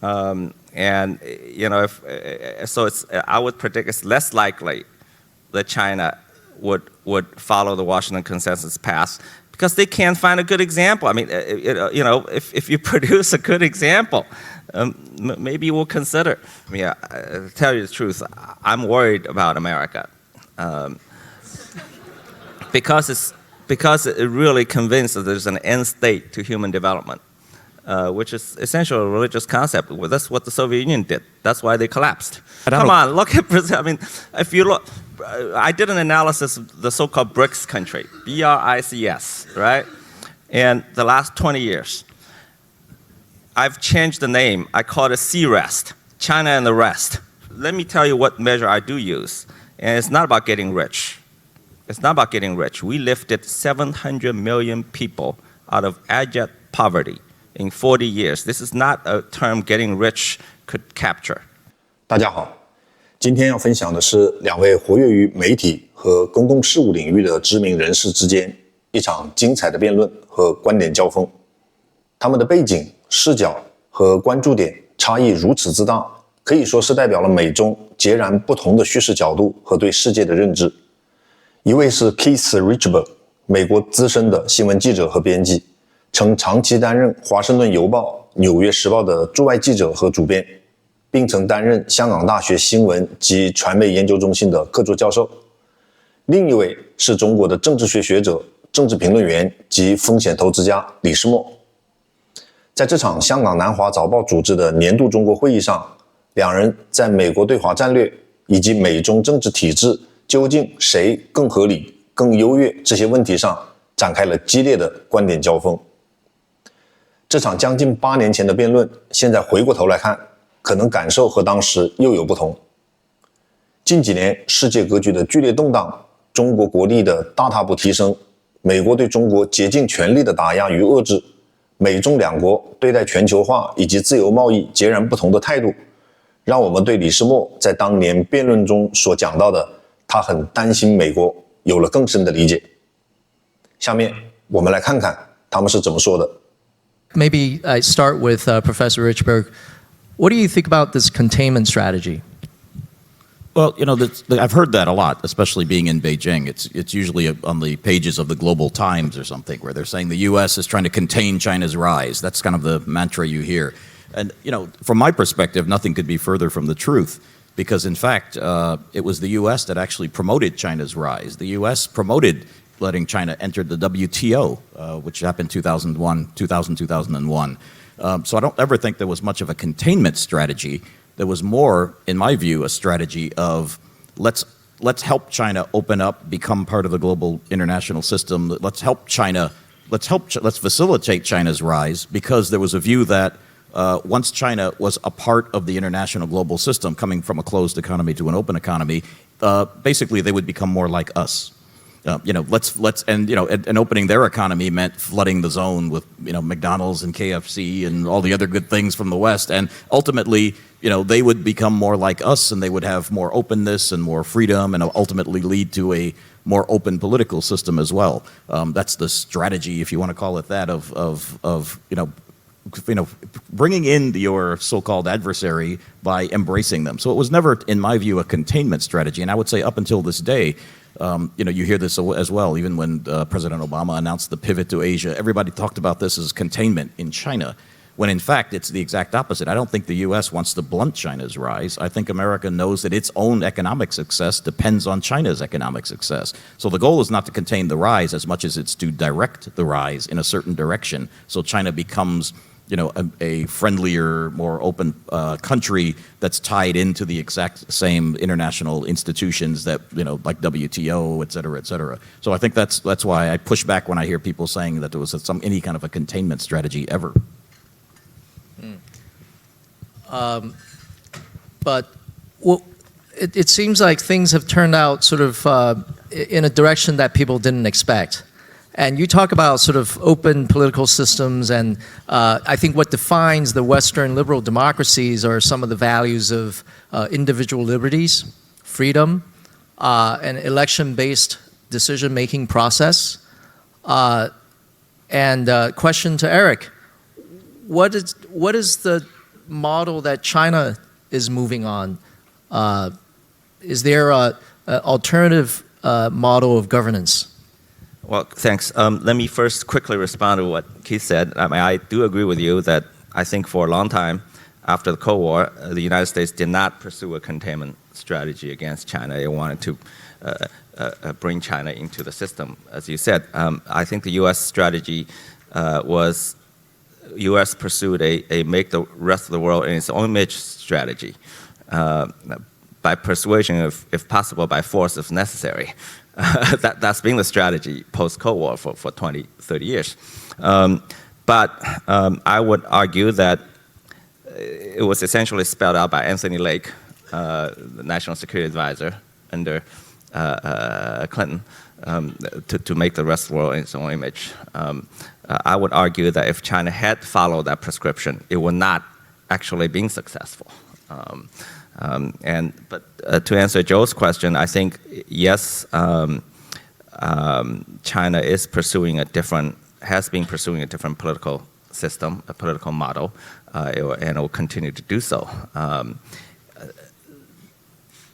And I would predict it's less likely that China would follow the Washington Consensus path because they can't find a good example. I mean, if you produce a good example, maybe we'll consider. I mean, to tell you the truth, I'm worried about America because it really convinced that there's an end state to human development. Which is essentially a religious concept. Well, that's what the Soviet Union did. That's why they collapsed. Come on, look at Brazil. I mean, if you look, I did an analysis of the so-called BRICS country, BRICS, right? And the last 20 years, I've changed the name. I call it CREST, China and the rest. Let me tell you what measure I do use. And it's not about getting rich. It's not about getting rich. We lifted 700 million people out of abject poverty in 40 years. This is not a term getting rich could capture. 大家好，今天要分享的是两位活跃于媒体和公共事务领域的知名人士之间一场精彩的辩论和观点交锋。他们的背景、视角和关注点差异如此之大，可以说是代表了美中截然不同的叙事角度和对世界的认知。一位是 Keith Richburg， 美国资深的新闻记者和编辑，曾长期担任《华盛顿邮报》、《纽约时报》的驻外记者和主编，并曾担任香港大学新闻及传媒研究中心的客座教授。另一位是中国的政治学学者、政治评论员及风险投资家李世默。在这场香港南华早报组织的年度中国会议上，两人在美国对华战略以及美中政治体制究竟谁更合理、更优越这些问题上展开了激烈的观点交锋。这场将近8年前的辩论，现在回过头来看，可能感受和当时又有不同。近几年世界格局的剧烈动荡，中国国力的大踏步提升，美国对中国竭尽全力的打压与遏制，美中两国对待全球化以及自由贸易截然不同的态度，让我们对李世默在当年辩论中所讲到的他很担心美国有了更深的理解。下面我们来看看他们是怎么说的。Maybe I start with Professor Richburg. What do you think about this containment strategy? Well, I've heard that a lot, especially being in Beijing. It's usually on the pages of the Global Times or something, where they're saying the U.S. is trying to contain China's rise. That's kind of the mantra you hear. And, from my perspective, nothing could be further from the truth. Because, in fact, it was the U.S. that actually promoted China's rise. The U.S. promoted letting China enter the WTO, which happened 2001. So I don't ever think there was much of a containment strategy. There was more, in my view, a strategy of let's help China open up, become part of the global international system. Let's facilitate China's rise, because there was a view that once China was a part of the international global system, coming from a closed economy to an open economy, basically they would become more like us. And opening their economy meant flooding the zone with, McDonald's and KFC and all the other good things from the West. And ultimately, they would become more like us, and they would have more openness and more freedom, and ultimately lead to a more open political system as well. That's the strategy, if you want to call it that, of bringing in your so-called adversary by embracing them. So it was never, in my view, a containment strategy. And I would say up until this day, you hear this as well. Even when President Obama announced the pivot to Asia, everybody talked about this as containment in China, when in fact it's the exact opposite. I don't think the U.S. wants to blunt China's rise. I think America knows that its own economic success depends on China's economic success. So the goal is not to contain the rise as much as it's to direct the rise in a certain direction, so China becomes a friendlier, more open country that's tied into the exact same international institutions that, like WTO, et cetera, et cetera. So I think that's why I push back when I hear people saying that there was any kind of a containment strategy ever. But it seems like things have turned out sort of in a direction that people didn't expect. And you talk about sort of open political systems, and I think what defines the Western liberal democracies are some of the values of individual liberties, freedom, an election-based decision-making process. And question to Eric: what is the model that China is moving on? Is there an alternative model of governance? Well, thanks. Let me first quickly respond to what Keith said. I mean, I do agree with you that I think for a long time after the Cold War, the United States did not pursue a containment strategy against China. It wanted to bring China into the system, as you said. I think the U.S. strategy was U.S. pursued a make the rest of the world in its own image strategy by persuasion, if possible, by force if necessary. That's been the strategy post-Cold War for 20, 30 years. But I would argue that it was essentially spelled out by Anthony Lake, the National Security Advisor under Clinton, to make the rest of the world in its own image. I would argue that if China had followed that prescription, it would not actually been successful. But to answer Joe's question, I think yes, China is pursuing has been pursuing a different political system, a political model, and it will continue to do so.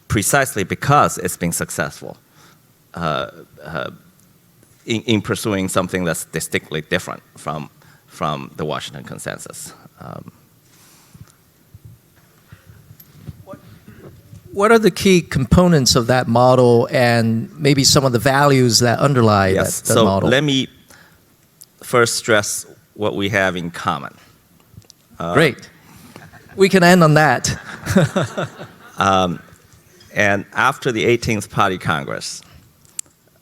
Precisely because it's been successful in pursuing something that's distinctly different from the Washington Consensus. What are the key components of that model and maybe some of the values that underlie that model? So let me first stress what we have in common. Great. We can end on that. And after the 18th Party Congress,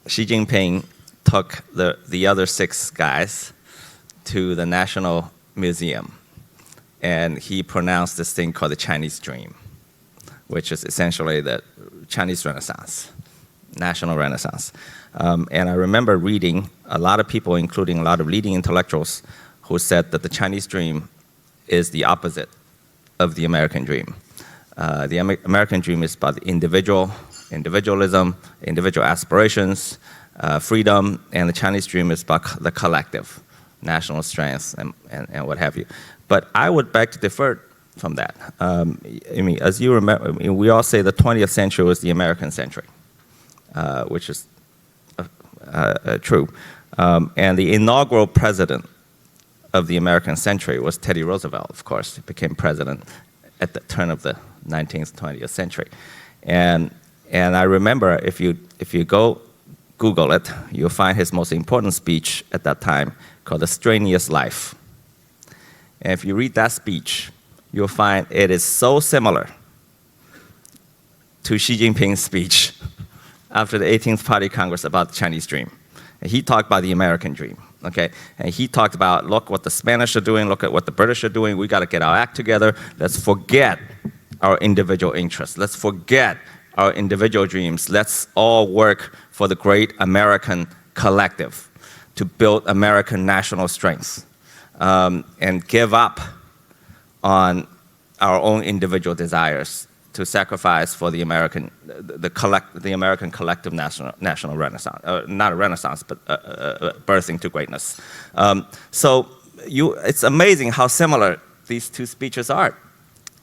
Xi Jinping took the other 6 guys to the National Museum, and he pronounced this thing called the Chinese Dream, which is essentially the Chinese Renaissance, national Renaissance. And I remember reading a lot of people, including a lot of leading intellectuals, who said that the Chinese Dream is the opposite of the American Dream. The American Dream is about the individualism, individual aspirations, freedom, and the Chinese Dream is about the collective, national strength, and what have you. But I would beg to differ from that. I mean, as you remember, we all say the 20th century was the American century, which is true. And the inaugural president of the American century was Teddy Roosevelt, of course. He became president at the turn of the 19th, 20th century. And I remember, if you go Google it, you'll find his most important speech at that time called The Strenuous Life. And if you read that speech, you'll find it is so similar to Xi Jinping's speech after the 18th Party Congress about the Chinese Dream. And he talked about the American Dream, okay? And he talked about, look what the Spanish are doing, look at what the British are doing, we gotta get our act together, let's forget our individual interests, let's forget our individual dreams, let's all work for the great American collective to build American national strength and give up on our own individual desires to sacrifice for the American collective national renaissance, not a renaissance, but birthing to greatness. So it's amazing how similar these two speeches are.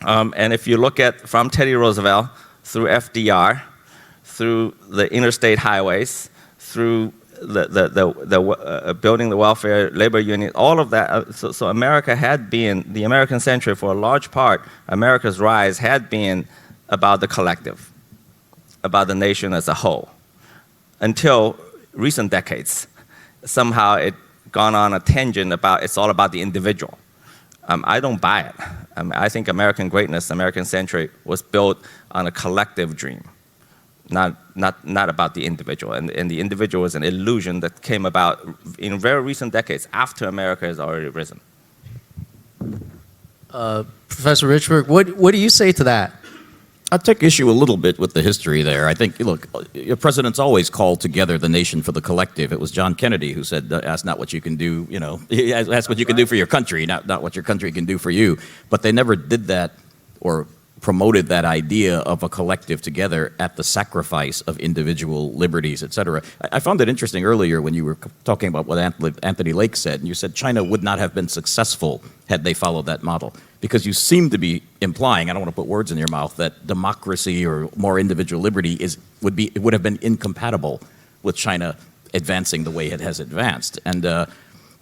And if you look at from Teddy Roosevelt through FDR, through the interstate highways, through the building the welfare, labor union, all of that. So America had been, the American century for a large part, America's rise had been about the collective, about the nation as a whole. Until recent decades, somehow it gone on a tangent about, it's all about the individual. I don't buy it. I think American greatness, American century was built on a collective dream. Not about the individual. And the individual is an illusion that came about in very recent decades after America has already risen. Professor Richburg, what do you say to that? I take issue a little bit with the history there. I think, look, presidents always call together the nation for the collective. It was John Kennedy who said, ask not what you can do, ask what you can do for your country, not what your country can do for you. But they never did that or promoted that idea of a collective together at the sacrifice of individual liberties, et cetera. I found it interesting earlier when you were talking about what Anthony Lake said, and you said China would not have been successful had they followed that model. Because you seem to be implying, I don't want to put words in your mouth, that democracy or more individual liberty would have been incompatible with China advancing the way it has advanced. And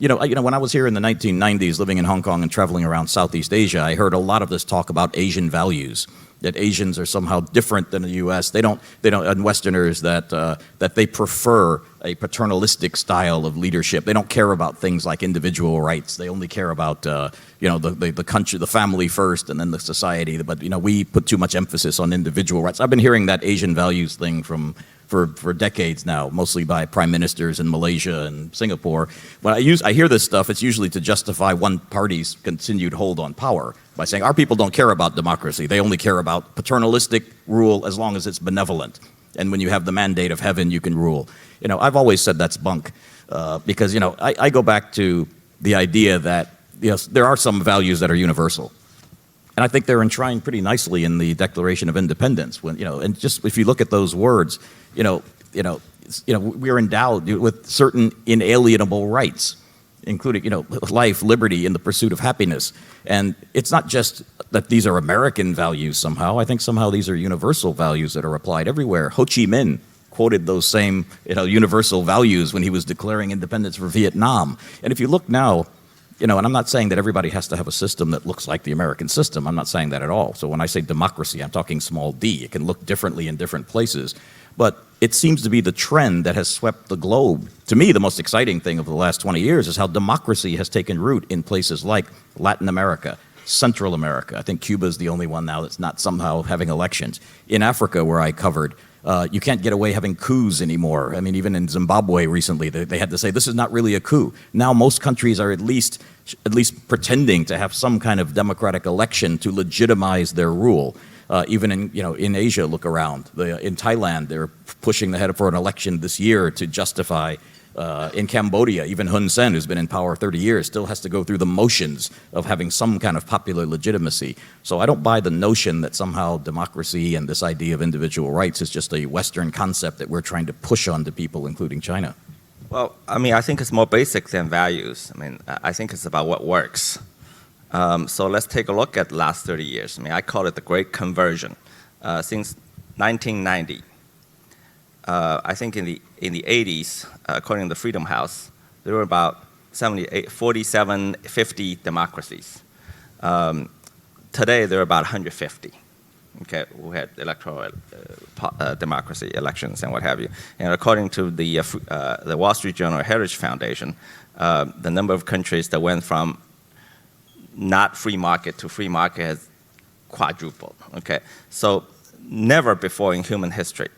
when I was here in the 1990s, living in Hong Kong and traveling around Southeast Asia, I heard a lot of this talk about Asian values, that Asians are somehow different than the U.S. And Westerners that they prefer a paternalistic style of leadership. They don't care about things like individual rights. They only care about the country, the family first, and then the society. But we put too much emphasis on individual rights. I've been hearing that Asian values thing for decades now, mostly by prime ministers in Malaysia and Singapore. When I hear this stuff, it's usually to justify one party's continued hold on power by saying our people don't care about democracy. They only care about paternalistic rule as long as it's benevolent. And when you have the mandate of heaven, you can rule. I've always said that's bunk because I go back to the idea that there are some values that are universal. And I think they're enshrined pretty nicely in the Declaration of Independence. And just if you look at those words, we're endowed with certain inalienable rights, including life, liberty, and the pursuit of happiness. And it's not just that these are American values somehow. I think somehow these are universal values that are applied everywhere. Ho Chi Minh quoted those same universal values when he was declaring independence for Vietnam. And if you look now, and I'm not saying that everybody has to have a system that looks like the American system. I'm not saying that at all. So when I say democracy, I'm talking small d. It can look differently in different places. But it seems to be the trend that has swept the globe. To me, the most exciting thing of the last 20 years is how democracy has taken root in places like Latin America, Central America. I think Cuba is the only one now that's not somehow having elections. In Africa, where I covered, you can't get away having coups anymore. I mean, even in Zimbabwe recently, they had to say, this is not really a coup. Now most countries are at least pretending to have some kind of democratic election to legitimize their rule. Even in Asia, look around. In Thailand, they're pushing ahead for an election this year to justify. In Cambodia, even Hun Sen, who's been in power 30 years, still has to go through the motions of having some kind of popular legitimacy. So I don't buy the notion that somehow democracy and this idea of individual rights is just a Western concept that we're trying to push onto people, including China. Well, I think it's more basic than values. I think it's about what works. So let's take a look at the last 30 years. I call it the Great Conversion. Since 1990, I think in the 80s, according to the Freedom House, there were about 47, 50 democracies. Today, there are about 150. Okay, who had electoral democracy elections and what have you. And according to the Wall Street Journal Heritage Foundation, the number of countries that went from not free market to free market has quadrupled. Okay, so never before in human history,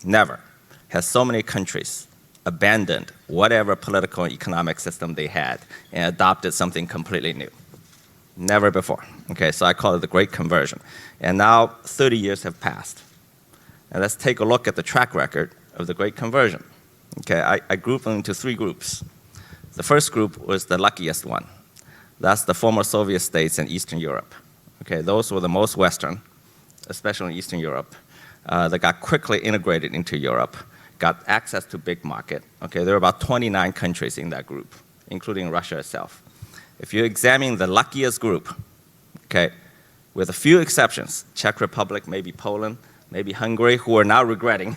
never has so many countries abandoned whatever political and economic system they had and adopted something completely new. Never before. Okay, so I call it the Great Conversion. And now 30 years have passed. And let's take a look at the track record of the Great Conversion. Okay, I grouped them into three groups. The first group was the luckiest one. That's the former Soviet states in Eastern Europe. Okay, those were the most Western, especially in Eastern Europe. That got quickly integrated into Europe, got access to big market. Okay, there are about 29 countries in that group, including Russia itself. If you examine the luckiest group, okay, with a few exceptions, Czech Republic, maybe Poland, maybe Hungary, who are now regretting,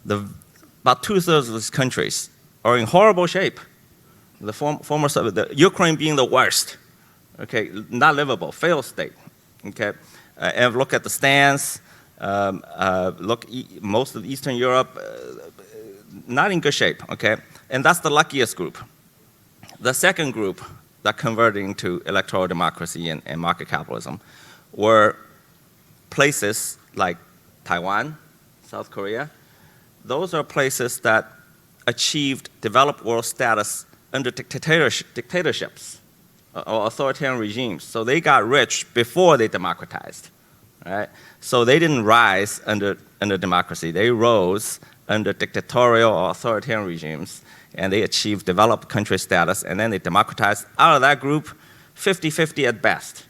about 2/3 of these countries are in horrible shape. The former Soviet, the Ukraine being the worst, okay, not livable, failed state, okay. And look at the stands. Most of Eastern Europe, not in good shape, okay? And that's the luckiest group. The second group that converted into electoral democracy and market capitalism were places like Taiwan, South Korea. Those are places that achieved developed world status under dictatorships or authoritarian regimes. So they got rich before they democratized. Right? So they didn't rise under democracy. They rose under dictatorial or authoritarian regimes, and they achieved developed country status, and then they democratized. Out of that group, 50-50 at best.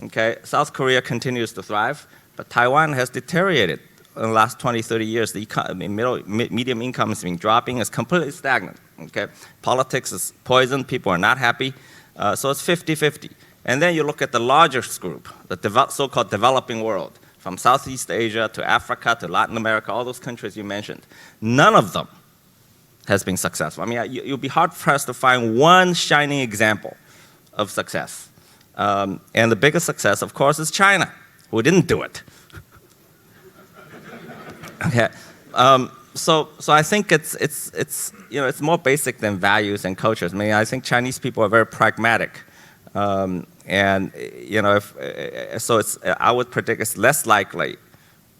Okay, South Korea continues to thrive, but Taiwan has deteriorated in the last 20, 30 years. The medium income has been dropping. It's completely stagnant. Okay, politics is poison. People are not happy. So it's 50-50. And then you look at the largest group, the so-called developing world, from Southeast Asia to Africa to Latin America, all those countries you mentioned. None of them has been successful. I mean, you'll be hard-pressed to find one shining example of success. And the biggest success, of course, is China, who didn't do it. Okay, so I think it's more basic than values and cultures. I mean, I think Chinese people are very pragmatic, and I would predict it's less likely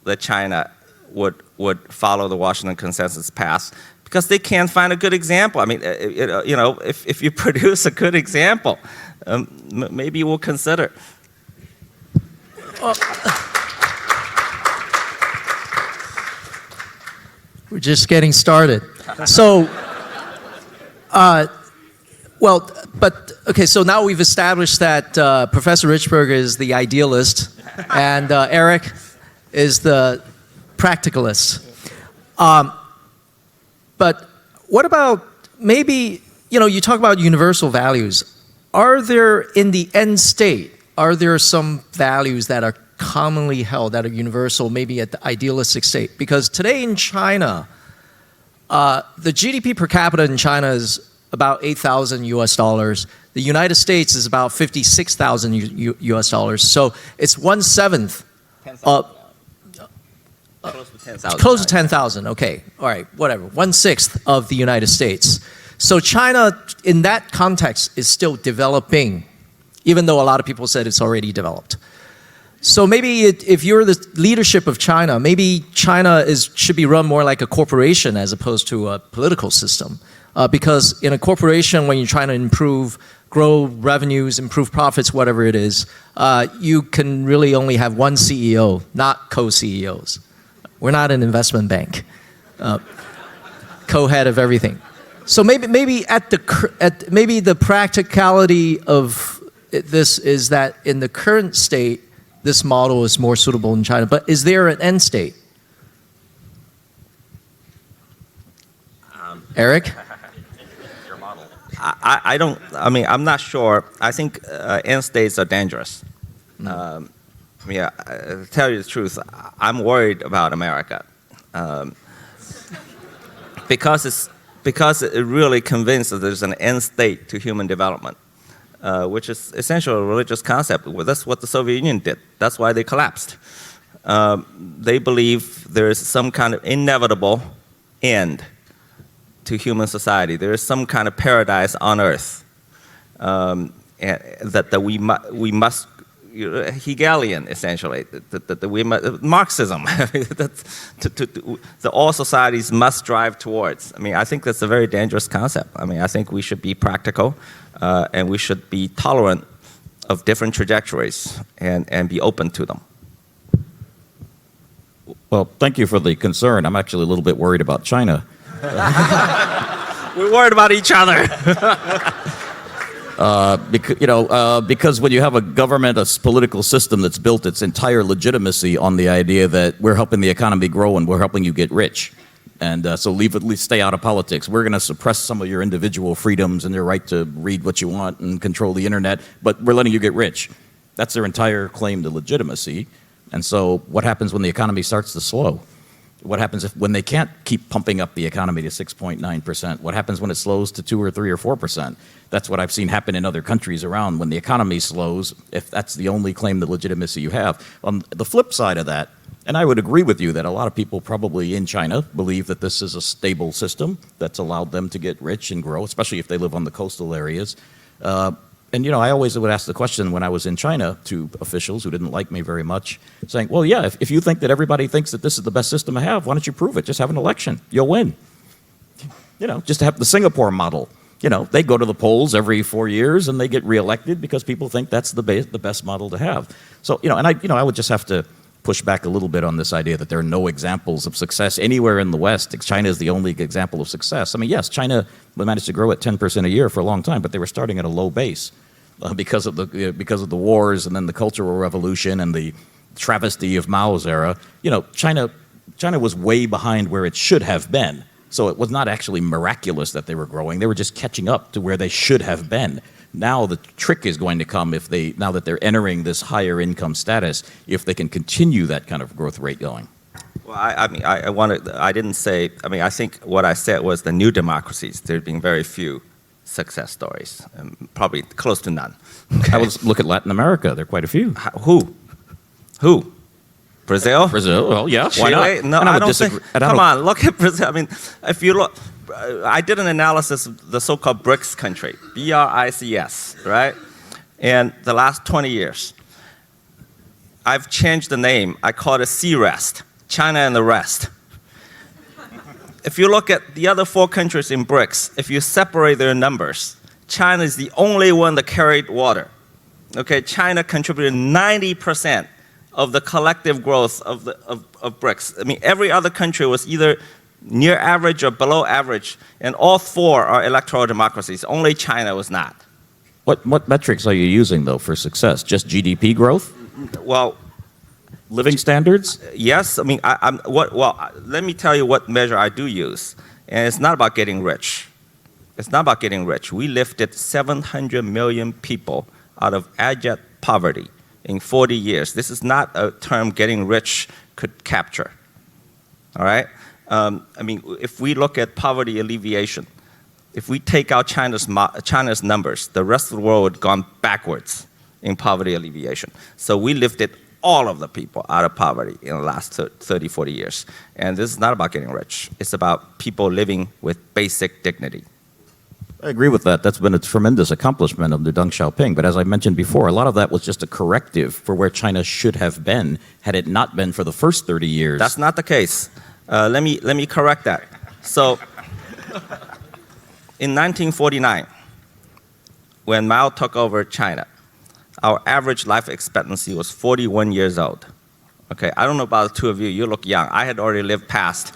that China would follow the Washington Consensus path because they can't find a good example. I mean, if you produce a good example, maybe we'll consider. We're just getting started. So, so now we've established that Professor Richburg is the idealist and Eric is the practicalist. But what about maybe, you talk about universal values. Are there, in the end state, are there some values that are commonly held that are universal, maybe at the idealistic state? Because today in China, the GDP per capita in China is about $8,000 US. The United States is about $56,000 US. So it's 1/7. Close to 10,000. Close to 10,000, okay. All right, whatever. 1/6 of the United States. So China, in that context, is still developing, even though a lot of people said it's already developed. So maybe if you're the leadership of China, maybe China should be run more like a corporation as opposed to a political system. Because in a corporation, when you're trying to grow revenues, improve profits, whatever it is, you can really only have one CEO, not co-CEOs. We're not an investment bank, co-head of everything. So maybe maybe the practicality of this is that in the current state, this model is more suitable in China. But is there an end state? Eric? Your model. I'm not sure. I think end states are dangerous. To tell you the truth, I'm worried about America. Because it really convinced that there's an end state to human development. Which is essentially a religious concept. Well, that's what the Soviet Union did. That's why they collapsed. They believe there is some kind of inevitable end to human society. There is some kind of paradise on earth and that we must, Hegelian essentially, that we must, Marxism, that all societies must strive towards. I mean, I think that's a very dangerous concept. I mean, I think we should be practical. And we should be tolerant of different trajectories and be open to them. Well, thank you for the concern. I'm actually a little bit worried about China. We're worried about each other. Because when you have a government, a political system that's built its entire legitimacy on the idea that we're helping the economy grow and we're helping you get rich. And so at least stay out of politics. We're going to suppress some of your individual freedoms and your right to read what you want and control the internet, but we're letting you get rich. That's their entire claim to legitimacy. And so what happens when the economy starts to slow? What happens when they can't keep pumping up the economy to 6.9%? What happens when it slows to 2 or 3 or 4%? That's what I've seen happen in other countries around. When the economy slows, if that's the only claim to legitimacy you have. On the flip side of that, and I would agree with you that a lot of people probably in China believe that this is a stable system that's allowed them to get rich and grow, especially if they live on the coastal areas. I always would ask the question when I was in China to officials who didn't like me very much, saying, well, yeah, if you think that everybody thinks that this is the best system to have, why don't you prove it? Just have an election. You'll win. Just to have the Singapore model. They go to the polls every 4 years and they get reelected because people think that's the best model to have. So, I would just have to push back a little bit on this idea that there are no examples of success anywhere in the West. China is the only example of success. I mean, yes, China managed to grow at 10% a year for a long time, but they were starting at a low base. because of the wars and then the Cultural Revolution and the travesty of Mao's era. China was way behind where it should have been. So it was not actually miraculous that they were growing. They were just catching up to where they should have been. Now the trick is going to come now that they're entering this higher income status, if they can continue that kind of growth rate going. Well, I didn't say, I think what I said was the new democracies, there have been very few success stories, probably close to none. Okay. Look at Latin America. There are quite a few. Who? Brazil? Brazil, well, yeah, why Chile? not? No, I don't think. Come on, look at Brazil. If you look, I did an analysis of the so-called BRICS country, BRICS, right? And the last 20 years, I've changed the name. I call it C-Rest, China and the rest. If you look at the other 4 countries in BRICS, if you separate their numbers, China is the only one that carried water. Okay, China contributed 90% of the collective growth of BRICS. Every other country was either near average or below average, and all 4 are electoral democracies. Only China was not. What metrics are you using, though, for success? Just GDP growth? Well, living standards? Yes. Let me tell you what measure I do use. And it's not about getting rich. It's not about getting rich. We lifted 700 million people out of abject poverty in 40 years. This is not a term getting rich could capture. All right? If we look at poverty alleviation, if we take out China's numbers, the rest of the world would have gone backwards in poverty alleviation. So we lifted all of the people out of poverty in the last 30, 40 years. And this is not about getting rich. It's about people living with basic dignity. I agree with that. That's been a tremendous accomplishment under Deng Xiaoping. But as I mentioned before, a lot of that was just a corrective for where China should have been had it not been for the first 30 years. That's not the case. Let me correct that. So, in 1949, when Mao took over China, our average life expectancy was 41 years old. Okay, I don't know about the two of you. You look young. I had already lived past.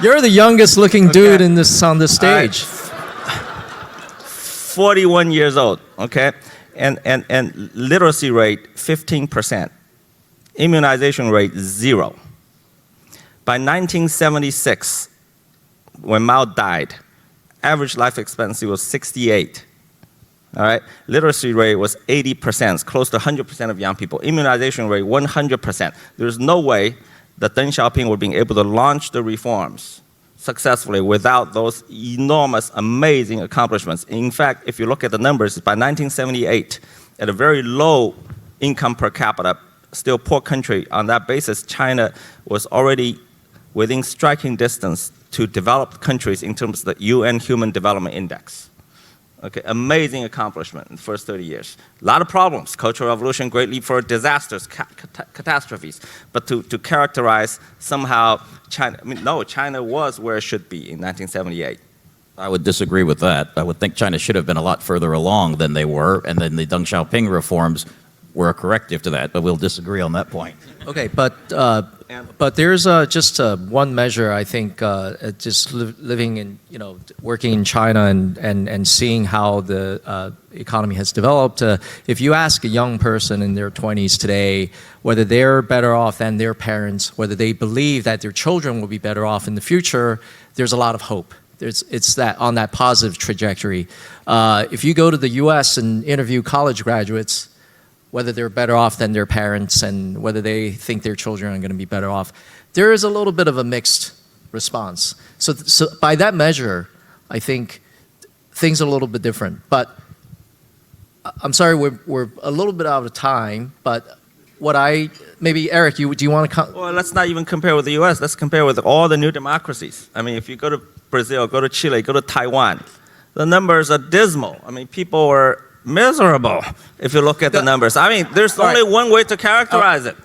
You're the youngest looking dude on this stage. 41 years old, okay? And literacy rate, 15%. Immunization rate, 0. By 1976, when Mao died, average life expectancy was 68. All right? Literacy rate was 80%, close to 100% of young people. Immunization rate, 100%. There's no way that Deng Xiaoping would be able to launch the reforms successfully without those enormous, amazing accomplishments. In fact, if you look at the numbers, by 1978, at a very low income per capita, still poor country, on that basis, China was already within striking distance to developed countries in terms of the UN Human Development Index. Okay, amazing accomplishment in the first 30 years. A lot of problems, Cultural Revolution, Great Leap Forward, disasters, catastrophes. But to characterize somehow China, China was where it should be in 1978. I would disagree with that. I would think China should have been a lot further along than they were, and then the Deng Xiaoping reforms were a corrective to that, but we'll disagree on that point. Okay, but there's just one measure, I think, just living in, working in China and seeing how the economy has developed. If you ask a young person in their 20s today whether they're better off than their parents, whether they believe that their children will be better off in the future, there's a lot of hope. It's that on that positive trajectory. If you go to the U.S. and interview college graduates, whether they're better off than their parents and whether they think their children are going to be better off, there is a little bit of a mixed response. So by that measure, I think things are a little bit different. But I'm sorry, we're a little bit out of time, but maybe Eric, do you want to Well, let's not even compare with the U.S. Let's compare with all the new democracies. If you go to Brazil, go to Chile, go to Taiwan, the numbers are dismal. People are miserable if you look at the numbers. There's only one way to characterize it.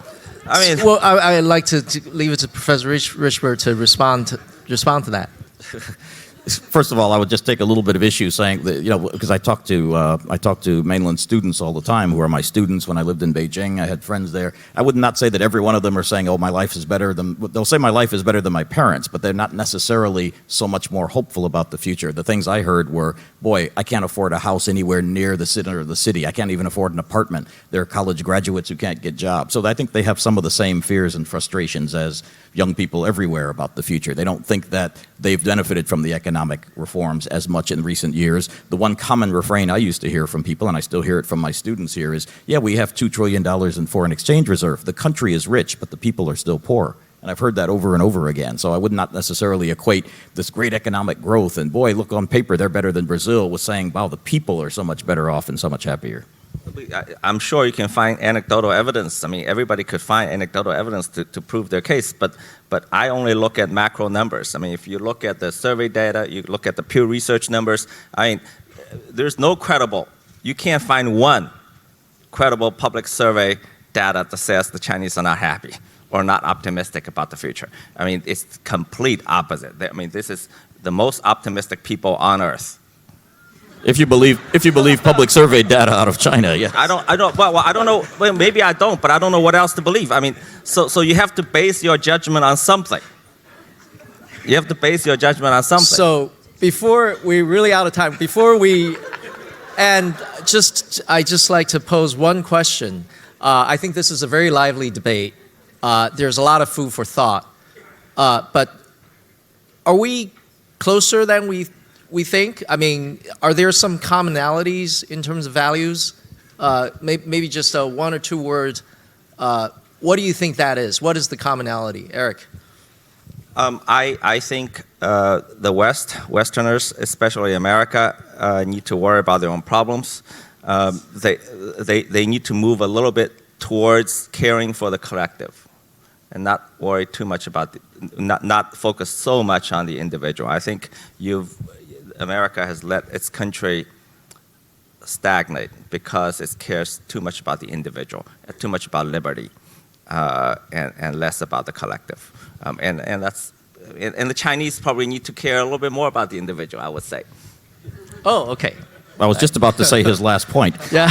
Well, I'd like to leave it to Professor Richburg to respond to that. first of all, I would just take a little bit of issue saying that, because I talk to mainland students all the time who are my students. When I lived in Beijing, I had friends there. I would not say that every one of them are saying, oh, my life is better than, they'll say my life is better than my parents, but they're not necessarily so much more hopeful about the future. The things I heard were, boy, I can't afford a house anywhere near the center of the city. I can't even afford an apartment. There are college graduates who can't get jobs. So I think they have some of the same fears and frustrations as young people everywhere about the future. They don't think that they've benefited from the economic reforms as much in recent years. The one common refrain I used to hear from people, and I still hear it from my students here, is, yeah, we have $2 trillion in foreign exchange reserve. The country is rich, but the people are still poor. And I've heard that over and over again. So I would not necessarily equate this great economic growth and, boy, look, on paper they're better than Brazil, with saying, wow, the people are so much better off and so much happier. I'm sure you can find anecdotal evidence. I mean, everybody could find anecdotal evidence to prove their case, but I only look at macro numbers. I mean, if you look at the survey data, you look at the Pew Research numbers, I mean, there's no credible, you can't find one credible public survey data that says the Chinese are not happy or not optimistic about the future. I mean, it's complete opposite. I mean, this is the most optimistic people on earth. If you believe public survey data out of China, yeah. I don't know. Well, maybe I don't, but I don't know what else to believe. I mean, so you have to base your judgment on something. You have to base your judgment on something. So before we're really out of time, I just like to pose one question. I think this is a very lively debate. There's a lot of food for thought. But are we closer than we think? I mean, are there some commonalities in terms of values? Maybe just a one or two words. What do you think that is? What is the commonality? Eric? I think the Westerners, especially America, need to worry about their own problems. They need to move a little bit towards caring for the collective and not worry too much about, not focus so much on the individual. I think America has let its country stagnate because it cares too much about the individual, too much about liberty, and less about the collective. And the Chinese probably need to care a little bit more about the individual, I would say. Oh, okay. I was just about to say his last point. Yeah.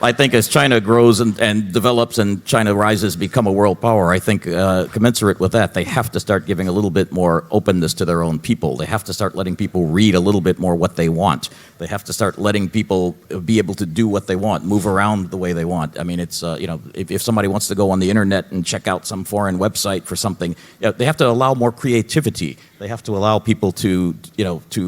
I think as China grows and develops and China rises, become a world power, I think commensurate with that, they have to start giving a little bit more openness to their own people. They have to start letting people read a little bit more what they want. They have to start letting people be able to do what they want, move around the way they want. I mean, it's, if somebody wants to go on the internet and check out some foreign website for something, they have to allow more creativity. They have to allow people to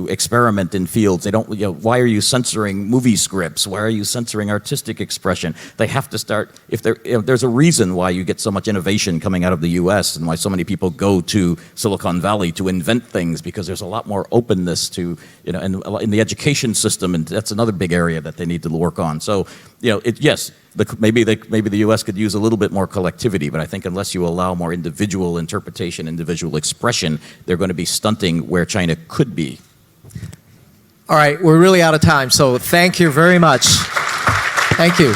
experiment in fields. They don't, why are you censoring movie scripts? Why are you censoring artistic expression? They have to start, there's a reason why you get so much innovation coming out of the US and why so many people go to Silicon Valley to invent things, because there's a lot more openness to, and in the education system, and that's another big area that they need to work on. So, yes, maybe the U.S. could use a little bit more collectivity, but I think unless you allow more individual interpretation, individual expression, they're going to be stunting where China could be. All right, we're really out of time, so thank you very much. Thank you.